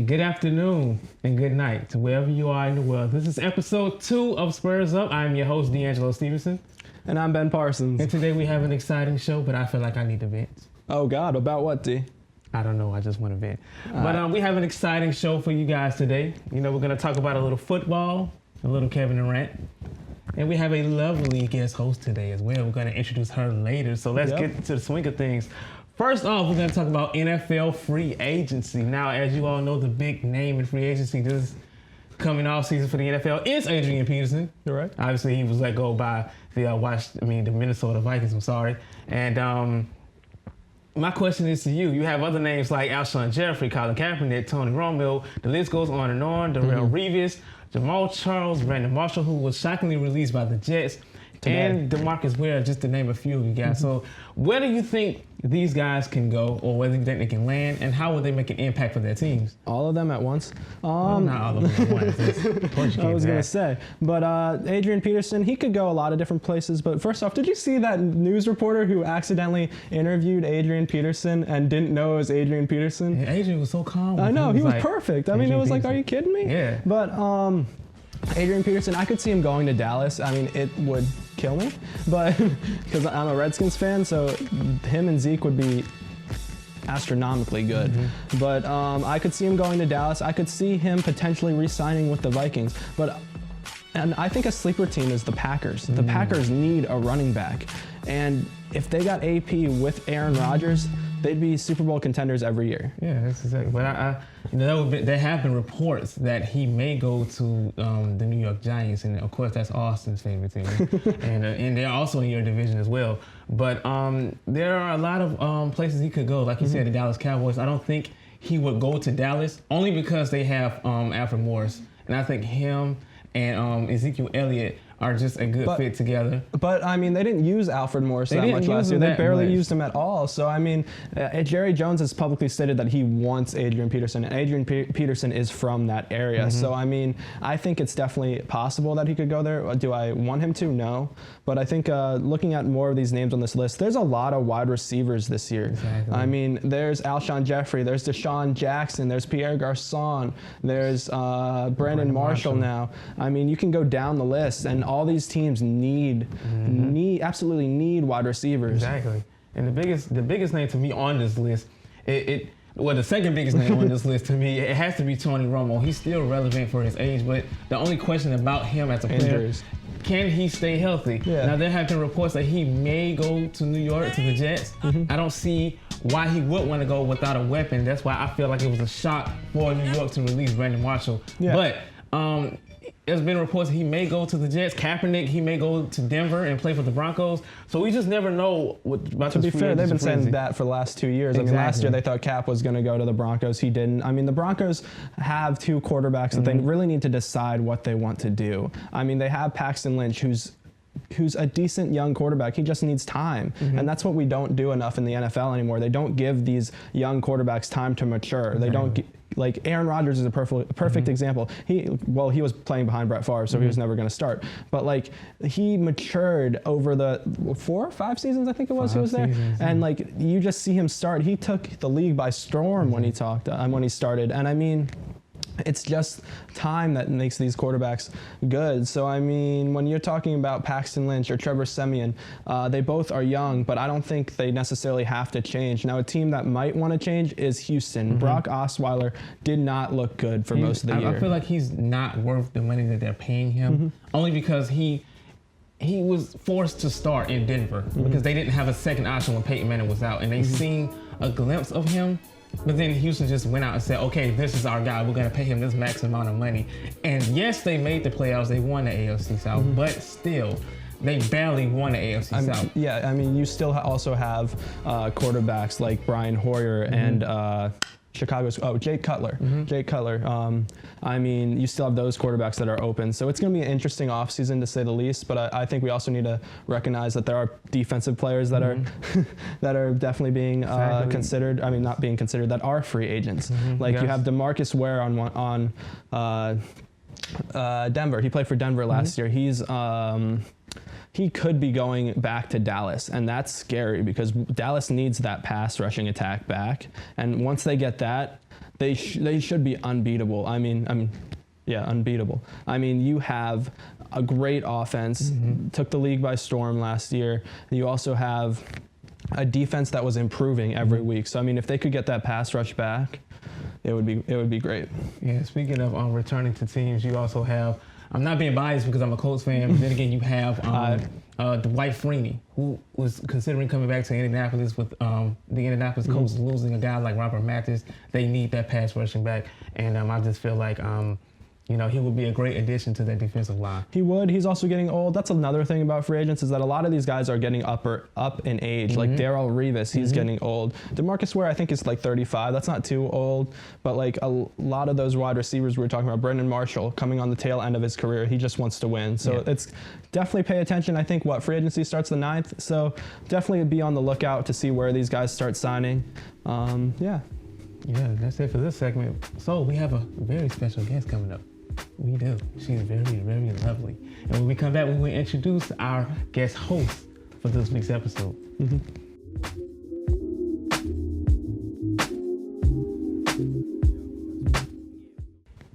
good afternoon and good night to wherever you are in the world. This is episode 2 of Spurs Up. I'm your host, DeAngelo Stevenson. And I'm Ben Parsons. And today we have an exciting show, but I feel like I need to vent. Oh, God. About what, D? I don't know. I just want to vent. But we have an exciting show for you guys today. You know, we're going to talk about a little football, a little Kevin Durant. And we have a lovely guest host today as well. We're going to introduce her later. So let's get to the swing of things. First off, we're going to talk about NFL free agency. Now, as you all know, the big name in free agency this coming off season for the NFL is Adrian Peterson. You're right. Obviously, he was let go by the Minnesota Vikings. I'm sorry. And my question is to you. You have other names like Alshon Jeffrey, Colin Kaepernick, Tony Romo. The list goes on and on. Darrell Revis, Jamal Charles, Brandon Marshall, who was shockingly released by the Jets, and DeMarcus Ware, just to name a few of you guys. So where do you think these guys can go, or whether you think they can land, and how will they make an impact for their teams? All of them at once? Well, not all of them at once. I was going to say. But Adrian Peterson, he could go a lot of different places. But first off, did you see that news reporter who accidentally interviewed Adrian Peterson and didn't know it was Adrian Peterson? Yeah, Adrian was so calm. I know, he was like, perfect. I mean, it was like, are you kidding me? Yeah. But Adrian Peterson, I could see him going to Dallas. I mean, it would kill me, but because I'm a Redskins fan, so him and Zeke would be astronomically good. But I could see him going to Dallas. I could see him potentially re-signing with the Vikings. And I think a sleeper team is the Packers. The Packers need a running back. And if they got AP with Aaron Rodgers, they'd be Super Bowl contenders every year. Yeah, that's exactly. But there have been reports that he may go to the New York Giants, and of course that's Austin's favorite team, and they're also in your division as well. But there are a lot of places he could go. Like you said, the Dallas Cowboys. I don't think he would go to Dallas only because they have Alfred Morris, and I think him and Ezekiel Elliott are just a good fit together. But, I mean, they didn't use Alfred Morris that much last year. They barely used him at all. So, I mean, Jerry Jones has publicly stated that he wants Adrian Peterson, and Adrian Peterson is from that area. So, I mean, I think it's definitely possible that he could go there. Do I want him to? No. But I think looking at more of these names on this list, there's a lot of wide receivers this year. Exactly. I mean, there's Alshon Jeffrey, there's Deshaun Jackson, there's Pierre Garçon, there's Brandon Marshall now. I mean, you can go down the list, and all these teams absolutely need wide receivers. Exactly. And the biggest name to me on this list, the second biggest name on this list to me, it has to be Tony Romo. He's still relevant for his age, but the only question about him as a player, can he stay healthy? Yeah. Now, there have been reports that he may go to New York, to the Jets. I don't see why he would want to go without a weapon. That's why I feel like it was a shock for New York to release Brandon Marshall. Yeah. But there's been reports that he may go to the Jets. Kaepernick, he may go to Denver and play for the Broncos. So we just never know about To be fair, they've been saying that for the last 2 years. Exactly. I mean, last year they thought Cap was going to go to the Broncos. He didn't. I mean, the Broncos have two quarterbacks that they really need to decide what they want to do. I mean, they have Paxton Lynch, who's a decent young quarterback. He just needs time. And that's what we don't do enough in the NFL anymore. They don't give these young quarterbacks time to mature. They don't like Aaron Rodgers is a perfect example. He was playing behind Brett Favre, so he was never going to start. But like he matured over the 4 or 5 seasons, I think it was. He was there, and like you just see him start. He took the league by storm when he started. And I mean, it's just time that makes these quarterbacks good. So, I mean, when you're talking about Paxton Lynch or Trevor Siemian, they both are young, but I don't think they necessarily have to change. Now, a team that might want to change is Houston. Brock Osweiler did not look good for most of the year. I feel like he's not worth the money that they're paying him, only because he was forced to start in Denver because they didn't have a second option when Peyton Manning was out, and they seen a glimpse of him. But then Houston just went out and said, okay, this is our guy. We're going to pay him this max amount of money. And yes, they made the playoffs. They won the AFC South. But still, they barely won the AFC South. Yeah, I mean, you still also have quarterbacks like Brian Hoyer and Chicago's Jake Cutler. Jake Cutler. I mean, you still have those quarterbacks that are open. So it's going to be an interesting offseason to say the least. But I think we also need to recognize that there are defensive players that are that are definitely being considered. I mean, not being considered, that are free agents. Like you have DeMarcus Ware on Denver. He played for Denver last year. He could be going back to Dallas, and that's scary because Dallas needs that pass rushing attack back. And once they get that, they should be unbeatable. I mean, yeah, unbeatable. I mean, you have a great offense, took the league by storm last year. You also have a defense that was improving every week. So I mean, if they could get that pass rush back, it would be great. Yeah, speaking of returning to teams, you also have, I'm not being biased because I'm a Colts fan, but then again, you have Dwight Freeney, who was considering coming back to Indianapolis with the Indianapolis Colts losing a guy like Robert Mathis. They need that pass rushing back, and I just feel like he would be a great addition to that defensive line. He would. He's also getting old. That's another thing about free agents is that a lot of these guys are getting up in age. Like Darrelle Revis, he's getting old. DeMarcus Ware, I think, is like 35. That's not too old. But like a lot of those wide receivers we were talking about, Brendan Marshall, coming on the tail end of his career, he just wants to win. So it's definitely pay attention. I think free agency starts the 9th. So definitely be on the lookout to see where these guys start signing. Yeah, that's it for this segment. So we have a very special guest coming up. We do. She's very, very lovely. And when we come back, we will introduce our guest host for this week's episode.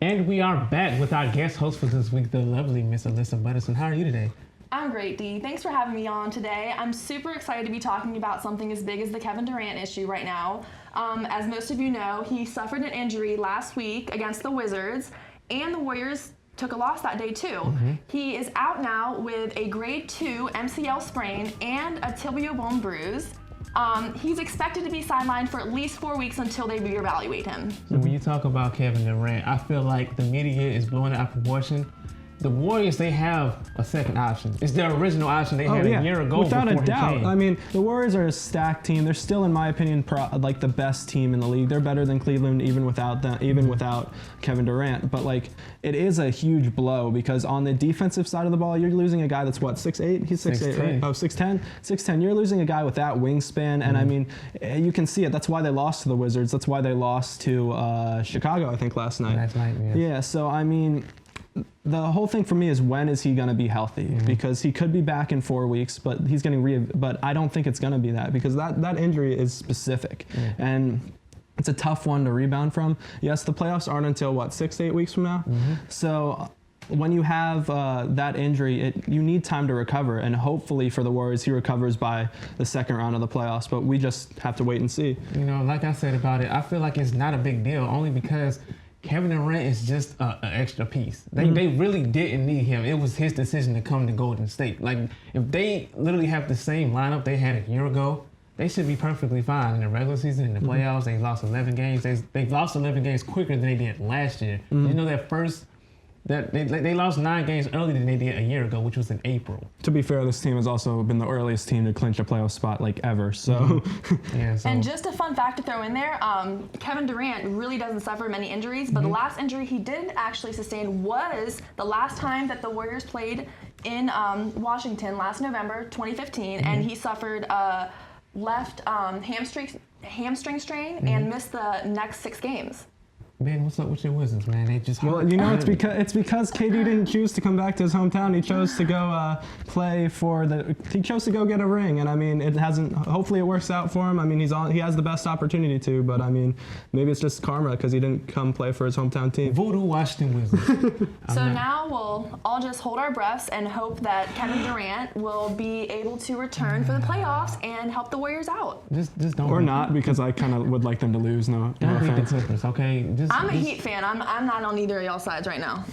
And we are back with our guest host for this week, the lovely Miss Alyssa Butterson. How are you today? I'm great, Dee. Thanks for having me on today. I'm super excited to be talking about something as big as the Kevin Durant issue right now. As most of you know, he suffered an injury last week against the Wizards, and the Warriors took a loss that day too. He is out now with a grade 2 MCL sprain and a tibial bone bruise. He's expected to be sidelined for at least 4 weeks until they reevaluate him. So when you talk about Kevin Durant, I feel like the media is blowing it out of proportion. The Warriors, they have a second option. It's their original option they had a year ago. Without a doubt. I mean, the Warriors are a stacked team. They're still, in my opinion, like the best team in the league. They're better than Cleveland even without Kevin Durant. But like, it is a huge blow because on the defensive side of the ball, you're losing a guy that's what, 6'8"? He's 6'8", right? Oh, 6'10"? 6'10". You're losing a guy with that wingspan, and I mean, you can see it. That's why they lost to the Wizards. That's why they lost to Chicago, I think, last night. Yeah. So I mean, the whole thing for me is when is he going to be healthy? Because he could be back in 4 weeks, but he's getting but I don't think it's going to be that because that injury is specific and it's a tough one to rebound from. Yes, the playoffs aren't until 6 to 8 weeks from now. So when you have that injury, you need time to recover, and hopefully for the Warriors, he recovers by the second round of the playoffs, but we just have to wait and see. Like I said about it, I feel like it's not a big deal only because Kevin Durant is just an extra piece. They really didn't need him. It was his decision to come to Golden State. Like, if they literally have the same lineup they had a year ago, they should be perfectly fine in the regular season. In the playoffs, they lost 11 games. They lost 11 games quicker than they did last year. You know that they lost 9 games earlier than they did a year ago, which was in April. To be fair, this team has also been the earliest team to clinch a playoff spot ever. So, And just a fun fact to throw in there: Kevin Durant really doesn't suffer many injuries, but the last injury he did actually sustain was the last time that the Warriors played in Washington last November, 2015, and he suffered a left hamstring strain and missed the next 6 games. Man, what's up with your Wizards, man? They just it's because KD didn't choose to come back to his hometown. He chose to go he chose to go get a ring, and I mean, it hasn't. Hopefully, it works out for him. I mean, he has the best opportunity to, but I mean, maybe it's just karma because he didn't come play for his hometown team. Voodoo Washington Wizards. So now we'll all just hold our breaths and hope that Kevin Durant will be able to return for the playoffs and help the Warriors out. Just don't. Or not, because I kind of would like them to lose. No offense. The Clippers, okay? I'm a Heat fan. I'm not on either of y'all sides right now.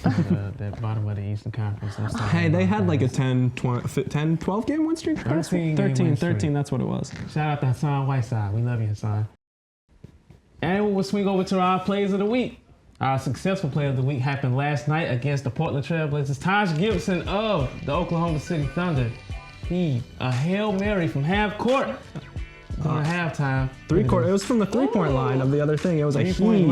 That bottom of the Eastern Conference. Hey, they had like a 10, 12 game win streak? 13, that's what it was. Shout out to Hassan Whiteside. We love you, Hassan. And we'll swing over to our Players of the Week. Our successful Player of the Week happened last night against the Portland Trail Blazers. Taj Gibson of the Oklahoma City Thunder. A Hail Mary from half court. During halftime. It was from the 3-point line of the other thing. It was a heave.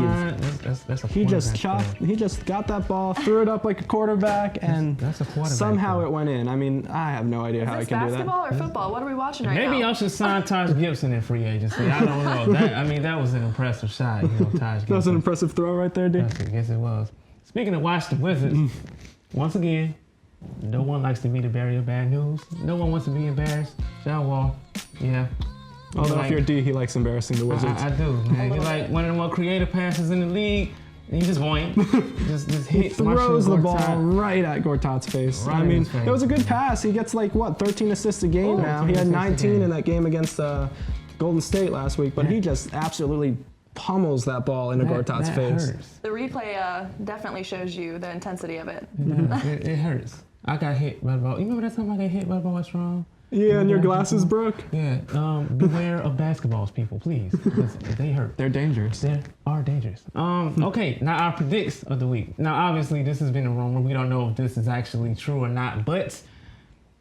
That's a he just got that ball, threw it up like a quarterback, and that's a quarterback somehow it went in. I mean, I have no idea how I can do that. Basketball or football? What are we watching right now? Maybe y'all should sign Taj Gibson in free agency. I don't know. That was an impressive shot. Taj Gibson. That was an impressive throw right there, dude. I guess it was. Speaking of Washington Wizards, once again, no one likes to be the bearer of bad news. No one wants to be embarrassed. John Wall, Although if you're D, he likes embarrassing the Wizards. I do, man. He's like one of the more creative passes in the league. And he just won't. just hit. Throws the ball right at Gortat's face. Right I mean, face. it was a good pass. He gets 13 assists a game now. He had 19 in that game against Golden State last week, but he just absolutely pummels that ball into Gortat's face. Hurts. The replay definitely shows you the intensity of it. It hurts. I got hit by the ball. You remember that time I got hit by the ball strong? Yeah, and your glasses broke? Yeah. Beware of basketballs, people, please. They hurt. They're dangerous. They are dangerous. Okay, now our predicts of the week. Now, obviously, this has been a rumor. We don't know if this is actually true or not, but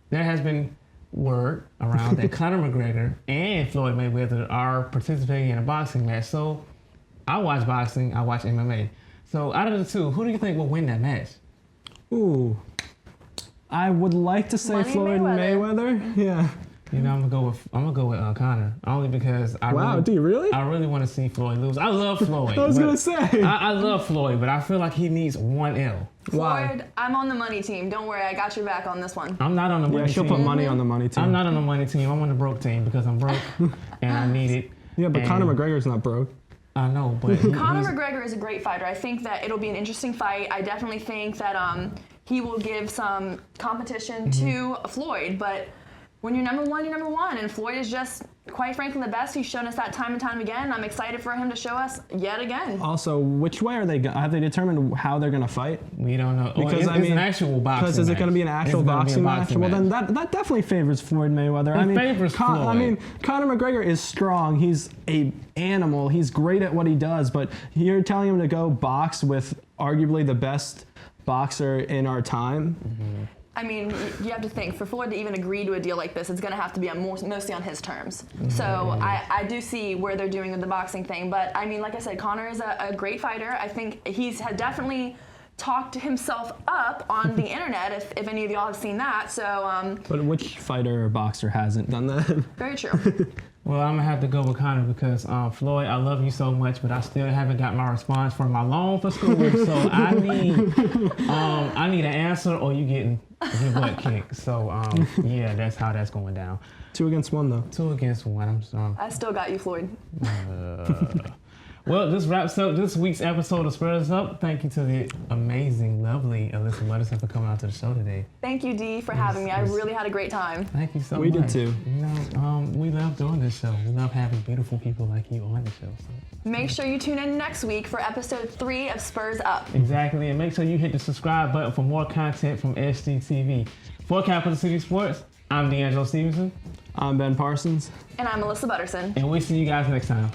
there has been word around that Conor McGregor and Floyd Mayweather are participating in a boxing match. So, I watch boxing, I watch MMA. So, out of the two, who do you think will win that match? Ooh. I would like to say Money Floyd Mayweather. Yeah. You know, I'm gonna go with Conor, only because do you really? I really want to see Floyd lose. I love Floyd. I was gonna say. I love Floyd, but I feel like he needs one L. Why? Floyd, I'm on the money team. Don't worry, I got your back on this one. I'm not on the money team. Yeah, she'll put money on the money team. I'm not on the money team. I'm on the broke team because I'm broke and I need it. Yeah, but and Conor McGregor's not broke. I know, but Conor McGregor is a great fighter. I think that it'll be an interesting fight. I definitely think that he will give some competition to Floyd, but when you're number one, you're number one, and Floyd is just, quite frankly, the best. He's shown us that time and time again. I'm excited for him to show us yet again. Also, which way are they going? Have they determined how they're going to fight? we don't know. Because it's an actual boxing Because is it going to be an actual boxing match? Well, then that definitely favors Floyd Mayweather. It favors Floyd. I mean, Conor McGregor is strong. He's a animal. He's great at what he does. But you're telling him to go box with arguably the best boxer in our time. Mm-hmm. I mean, you have to think, for Floyd to even agree to a deal like this, it's going to have to be mostly on his terms. So I do see where they're doing with the boxing thing. But, I mean, like I said, Conor is a great fighter. I think he's definitely talked himself up on the internet, if any of y'all have seen that. So, But which fighter or boxer hasn't done that? very true. Well, I'm gonna have to go with Conor because Floyd, I love you so much, but I still haven't got my response from my loan for school. So I need an answer, or you getting your butt kicked. So yeah, that's how that's going down. 2 against 1 though. 2 against 1. I'm sorry. I still got you, Floyd. Well, this wraps up this week's episode of Spurs Up. Thank you to the amazing, lovely Alyssa Butterson for coming out to the show today. Thank you, Dee, for having me. I really had a great time. Thank you so much. We did too. You know, we love doing this show. We love having beautiful people like you on the show. So. Make sure you tune in next week for episode 3 of Spurs Up. Exactly, and make sure you hit the subscribe button for more content from SGTV. For Capital City Sports, I'm DeAngelo Stevenson. I'm Ben Parsons. And I'm Alyssa Butterson. And we'll see you guys next time.